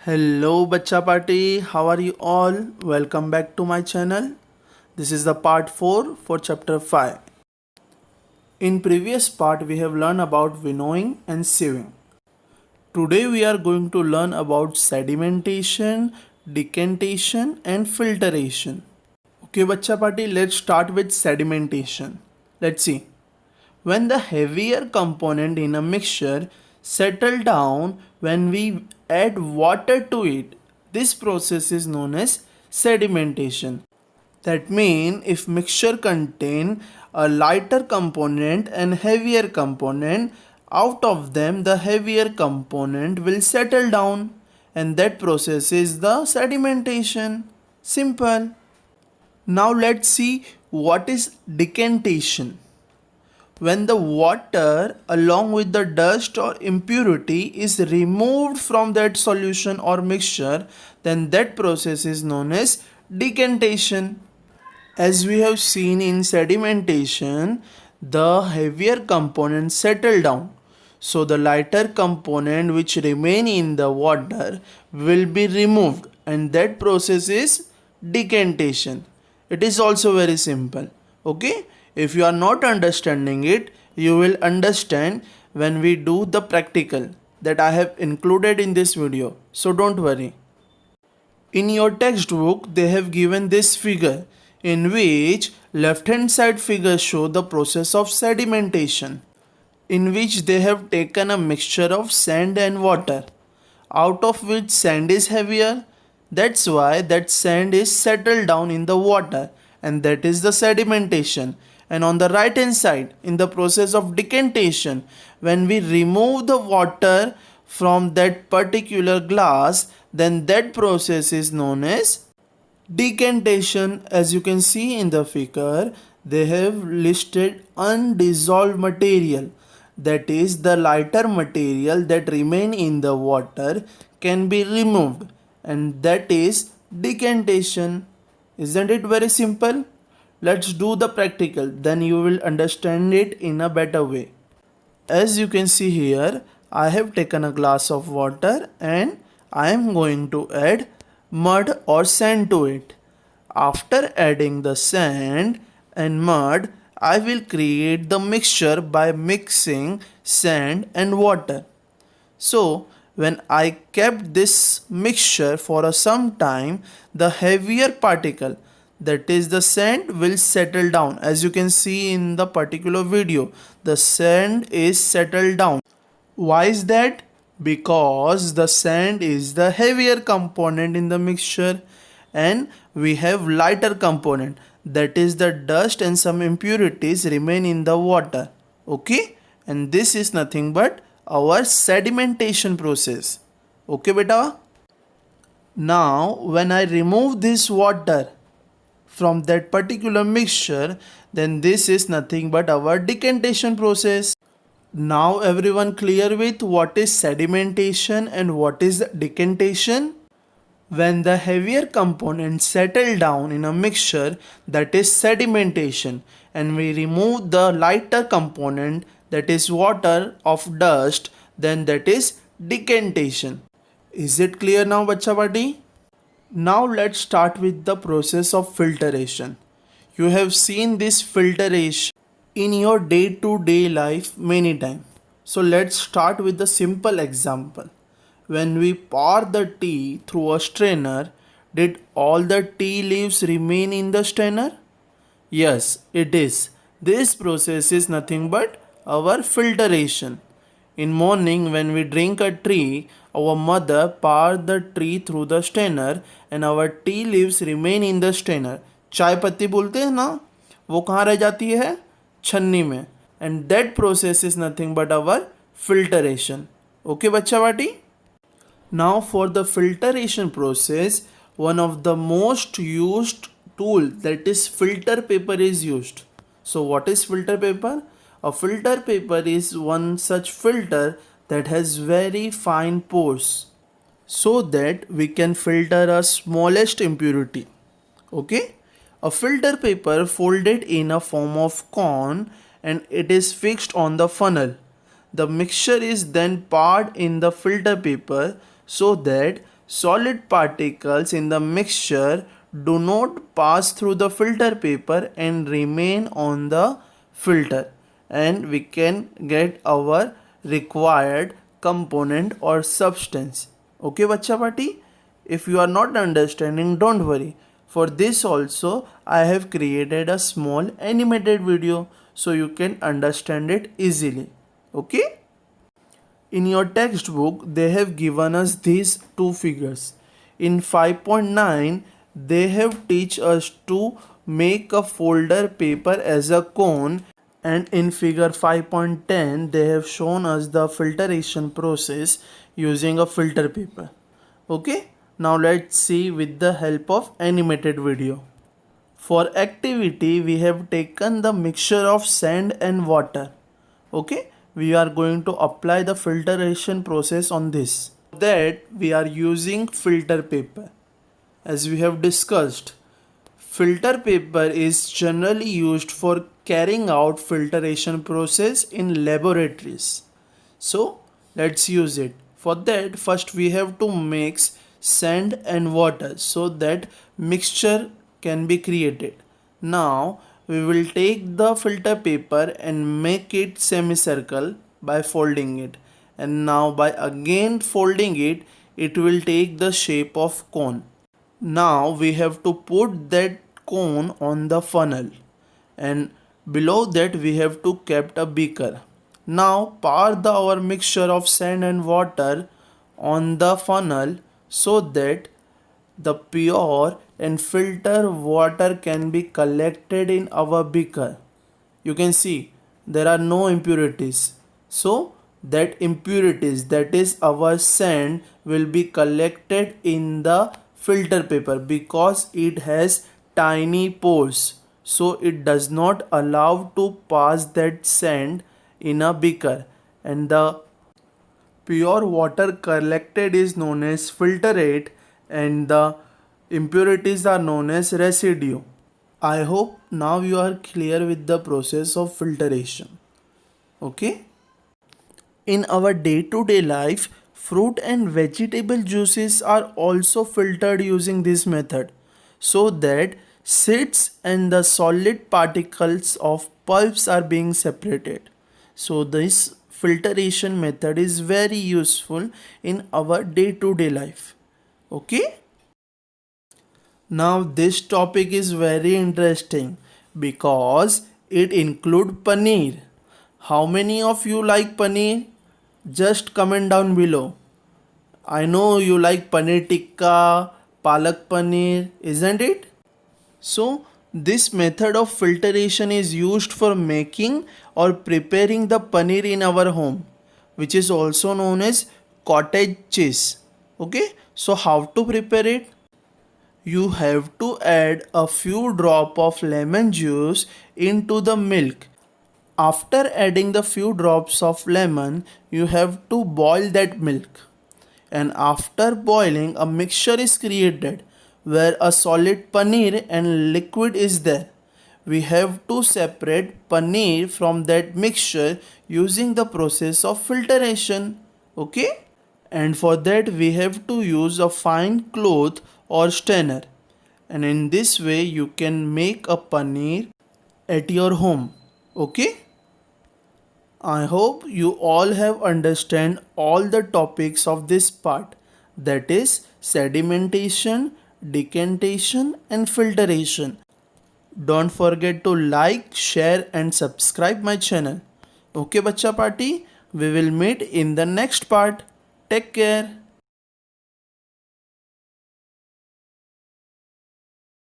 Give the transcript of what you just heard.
Hello Bacha Party, how are you all? Welcome back to my channel. This is the part 4 for chapter 5. In previous part we have learned about winnowing and sieving. Today we are going to learn about sedimentation, decantation and filtration. Okay Bacha Party, let's start with sedimentation. Let's see. When the heavier component in a mixture settle down when we add water to it, this process is known as sedimentation. That means if mixture contain a lighter component and heavier component, out of them the heavier component will settle down, and that process is the sedimentation. Simple. Now let's see what is decantation. When the water along with the dust or impurity is removed from that solution or mixture, then that process is known as decantation. As we have seen in sedimentation, the heavier components settle down. So the lighter component which remain in the water will be removed, and that process is decantation. It is also very simple. Okay? If you are not understanding it, you will understand when we do the practical that I have included in this video. So don't worry. In your textbook, they have given this figure in which left hand side figure show the process of sedimentation, in which they have taken a mixture of sand and water, out of which sand is heavier. That's why that sand is settled down in the water, and that is the sedimentation. And on the right hand side, in the process of decantation, when we remove the water from that particular glass, then that process is known as decantation. As you can see in the figure, they have listed undissolved material, that is the lighter material that remain in the water can be removed, and that is decantation. Isn't it very simple? Let's do the practical, then you will understand it in a better way. As you can see here, I have taken a glass of water and I am going to add mud or sand to it. After adding the sand and mud, I will create the mixture by mixing sand and water. So when I kept this mixture for some time, the heavier particle, that is the sand, will settle down. As you can see in the particular video, the sand is settled down. Why is that? Because the sand is the heavier component in the mixture and we have lighter component, that is the dust and some impurities remain in the water. Okay, and this is nothing but our sedimentation process. Okay beta. Now when I remove this water from that particular mixture, then this is nothing but our decantation process. Now everyone clear with what is sedimentation and what is decantation? When the heavier components settle down in a mixture, that is sedimentation, and we remove the lighter component, that is water of dust, then that is decantation. Is it clear now Bacha Party? Now let's start with the process of filtration. You have seen this filtration in your day-to-day life many times. So let's start with the simple example. When we pour the tea through a strainer, did all the tea leaves remain in the strainer? Yes, it is. This process is nothing but our filtration. In morning when we drink a tea, our mother pour the tea through the strainer and our tea leaves remain in the strainer. चाय पत्ती बोलते हैं ना, वो कहाँ रह जाती है? छन्नी में. And that process is nothing but our filtration. Okay बच्चा वाटी? Now for the filtration process, one of the most used tool, that is filter paper, is used. So what is filter paper? A filter paper is one such filter that has very fine pores so that we can filter a smallest impurity. Okay? A filter paper folded in a form of cone and it is fixed on the funnel. The mixture is then poured in the filter paper so that solid particles in the mixture do not pass through the filter paper and remain on the filter, and we can get our required component or substance. Okay, bacha party? If you are not understanding, don't worry. For this also, I have created a small animated video so you can understand it easily. Okay? In your textbook, they have given us these two figures. In 5.9, they have teach us to make a folder paper as a cone, and in figure 5.10 they have shown us the filtration process using a filter paper. Okay, now let's see with the help of animated video. For activity, we have taken the mixture of sand and water. Okay, we are going to apply the filtration process on this. For that, we are using filter paper. As we have discussed, filter paper is generally used for carrying out filtration process in laboratories. So let's use it. For that, first we have to mix sand and water so that mixture can be created. Now we will take the filter paper and make it semicircle by folding it, and now by again folding it, it will take the shape of cone. Now we have to put that cone on the funnel, and below that we have to kept a beaker. Now pour our mixture of sand and water on the funnel so that the pure and filter water can be collected in our beaker. You can see there are no impurities. So that impurities, that is our sand, will be collected in the filter paper because it has tiny pores. So it does not allow to pass that sand in a beaker, and the pure water collected is known as filtrate, and the impurities are known as residue. I hope now you are clear with the process of filtration. Okay? In our day-to-day life, fruit and vegetable juices are also filtered using this method so that seeds and the solid particles of pulps are being separated. So this filtration method is very useful in our day-to-day life. Okay? Now this topic is very interesting because it includes paneer. How many of you like paneer? Just comment down below. I know you like paneer tikka, palak paneer, isn't it? So this method of filtration is used for making or preparing the paneer in our home, which is also known as cottage cheese. Okay, so how to prepare it? You have to add a few drops of lemon juice into the milk. After adding the few drops of lemon, you have to boil that milk. And after boiling, a mixture is created where a solid paneer and liquid is there. We have to separate paneer from that mixture using the process of filtration. Okay? And for that we have to use a fine cloth or strainer. And in this way you can make a paneer at your home. Okay? I hope you all have understand all the topics of this part, that is sedimentation, decantation and filtration. Don't forget to like, share and subscribe my channel. Okay bacha party, we will meet in the next part. Take care.